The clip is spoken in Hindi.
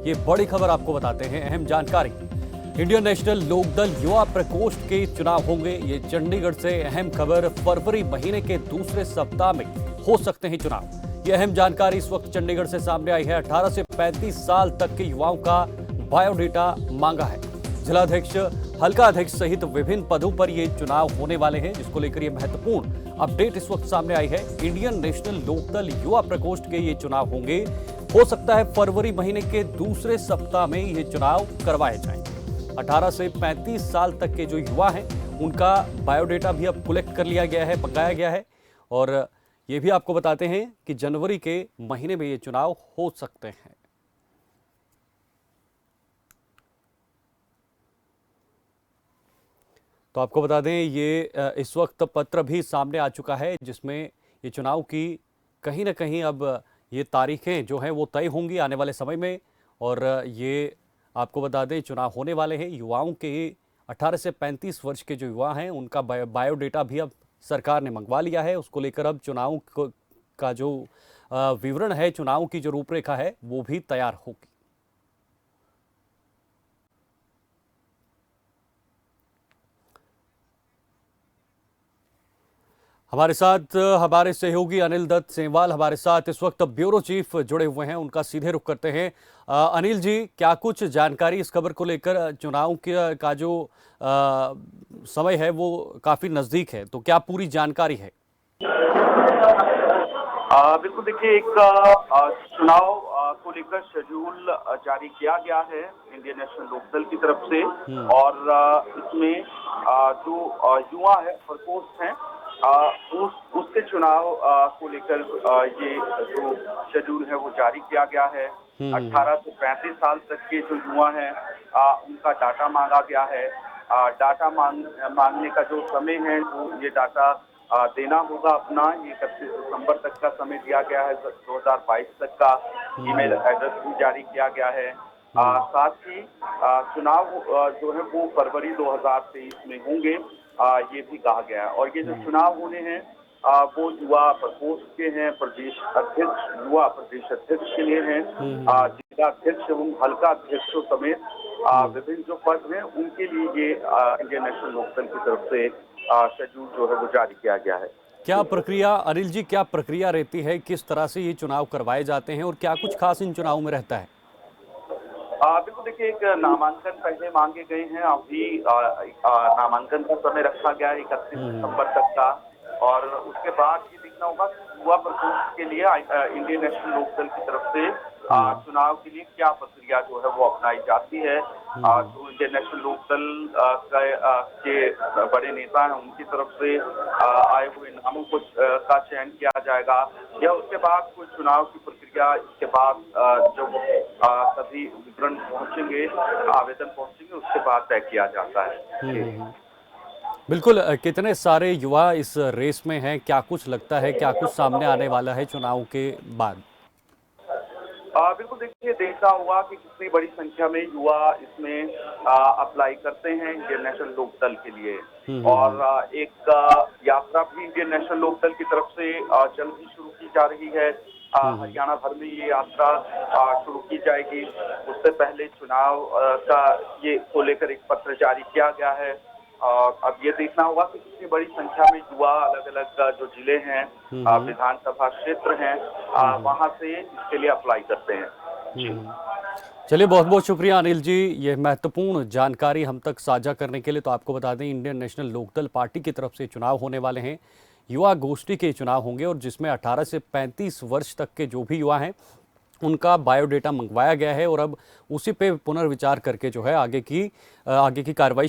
ये बड़ी खबर आपको बताते हैं, अहम जानकारी। इंडियन नेशनल लोकदल युवा प्रकोष्ठ के चुनाव होंगे। ये चंडीगढ़ से अहम खबर। फरवरी महीने के दूसरे सप्ताह में हो सकते हैं चुनाव। ये अहम जानकारी इस वक्त चंडीगढ़ से सामने आई है। 18 से 35 साल तक के युवाओं का बायोडेटा मांगा है। जिलाध्यक्ष, हल्का अध्यक्ष सहित विभिन्न पदों पर ये चुनाव होने वाले हैं, जिसको लेकर ये महत्वपूर्ण अपडेट इस वक्त सामने आई है। इंडियन नेशनल लोकदल युवा प्रकोष्ठ के ये चुनाव होंगे। हो सकता है फरवरी महीने के दूसरे सप्ताह में ये चुनाव करवाए जाएं। 18 से 35 साल तक के जो युवा हैं उनका बायोडेटा भी अब कलेक्ट कर लिया गया है, पकाया गया है। और ये भी आपको बताते हैं कि जनवरी के महीने में ये चुनाव हो सकते हैं। तो आपको बता दें, ये इस वक्त पत्र भी सामने आ चुका है, जिसमें ये चुनाव की कहीं ना कहीं अब ये तारीखें जो हैं वो तय होंगी आने वाले समय में। और ये आपको बता दें, चुनाव होने वाले हैं। युवाओं के 18 से 35 वर्ष के जो युवा हैं उनका बायोडेटा भी अब सरकार ने मंगवा लिया है। उसको लेकर अब चुनाव का जो विवरण है, चुनाव की जो रूपरेखा है, वो भी तैयार होगी। हमारे साथ हमारे सहयोगी अनिल दत्त सेमवाल हमारे साथ इस वक्त ब्यूरो चीफ जुड़े हुए हैं, उनका सीधे रुख करते हैं। अनिल जी, क्या कुछ जानकारी इस खबर को लेकर? चुनाव का जो समय है वो काफी नजदीक है, तो क्या पूरी जानकारी है? बिल्कुल, देखिए, एक चुनाव को लेकर शेड्यूल जारी किया गया है इंडियन नेशनल लोकदल की तरफ से। और इसमें जो युवा है, प्रकोष्ठ हैं, उसके चुनाव को लेकर ये जो शेड्यूल है वो जारी किया गया है। 18 से 35 साल तक के जो युवा हैं उनका डाटा मांगा गया है। डाटा मांगने का जो समय है वो ये डाटा देना होगा अपना। ये 31 दिसंबर तक का समय दिया गया है। 2022 तक का ईमेल एड्रेस भी जारी किया गया है। साथ ही चुनाव जो है वो फरवरी 2023 में होंगे, ये भी कहा गया है। और ये जो चुनाव होने हैं वो युवा प्रकोष्ठ के हैं। प्रदेश अध्यक्ष, युवा प्रदेश अध्यक्ष के लिए हैं। जिला अध्यक्ष एवं हल्का अध्यक्षों समेत विभिन्न जो पद हैं उनके लिए ये इंडियन नेशनल लोकदल की तरफ से शेड्यूल जो है वो जारी किया गया है। क्या प्रक्रिया, अनिल जी, क्या प्रक्रिया रहती है? किस तरह से ये चुनाव करवाए जाते हैं और क्या कुछ खास इन चुनाव में रहता है? बिल्कुल, देखिए, एक नामांकन पहले मांगे गए हैं। अभी नामांकन का समय रखा गया है 31 दिसंबर तक का। और उसके बाद ये देखना होगा कि युवा प्रकोष्ठ के लिए इंडियन नेशनल लोकदल की तरफ से चुनाव के लिए क्या प्रक्रिया जो है वो अपनाई जाती है। जो इंडियन नेशनल लोकदल के बड़े नेता हैं उनकी तरफ से आए हुए नामों को का चयन किया जाएगा, या उसके बाद कोई चुनाव की प्रक्रिया, इसके बाद जो सभी विवरण पहुंचेंगे, आवेदन पहुंचेंगे, उसके बाद तय किया जाता है। बिल्कुल, कितने सारे युवा इस रेस में हैं? क्या कुछ लगता है, क्या कुछ सामने आने वाला है चुनाव के बाद? बिल्कुल, देखिए, देखा हुआ कि कितनी बड़ी संख्या में युवा इसमें अप्लाई करते हैं इंडियन नेशनल लोकदल के लिए। और एक यात्रा भी इंडियन नेशनल लोकदल की तरफ से जल्द ही शुरू की जा रही है। हरियाणा भर में ये यात्रा शुरू की जाएगी। उससे पहले चुनाव का ये को लेकर एक पत्र जारी किया गया है। अब ये देखना होगा कि कितनी बड़ी संख्या में युवा अलग अलग जो जिले हैं, विधानसभा क्षेत्र हैं, वहां से इसके लिए अप्लाई करते हैं। चलिए, बहुत बहुत शुक्रिया अनिल जी, ये महत्वपूर्ण जानकारी हम तक साझा करने के लिए। तो आपको बता दें, इंडियन नेशनल लोकदल पार्टी की तरफ से चुनाव होने वाले हैं। युवा गोष्ठी के चुनाव होंगे और जिसमें 18 से 35 वर्ष तक के जो भी युवा हैं उनका बायोडेटा मंगवाया गया है। और अब उसी पे पुनर्विचार करके जो है आगे की कार्रवाई